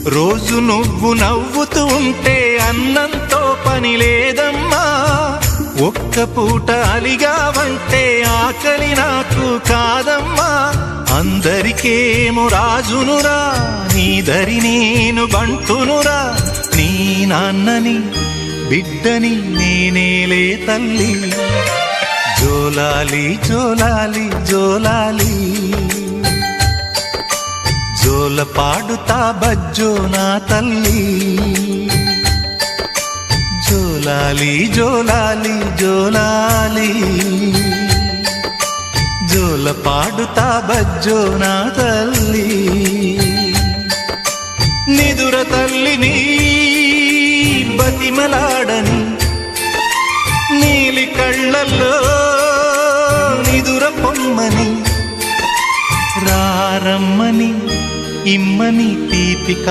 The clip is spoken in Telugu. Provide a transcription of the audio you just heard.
రోజు నువ్వు నవ్వుతూ ఉంటే అన్నంతో పని లేదమ్మా. ఒక్క పూట అలిగావంటే ఆకలి నాకు కాదమ్మా. అందరికేమో రాజునురా, నీ దరి నేను బంటునురా. నీ నాన్నని బిడ్డని నేనేలే తల్లి. జోలాలి జోలాలి జోలాలి, జోల పాడుతా బజ్జో నా తల్లి. జోలాలి జోలాలి జోలాలి, జోల పాడుతా బజ్జో నా తల్లి. నిదుర తల్లిని బతిమలాడని, నీలి కళ్ళల్లో నిదుర పొమ్మని, రారమ్మని ఇమ్మని తీపి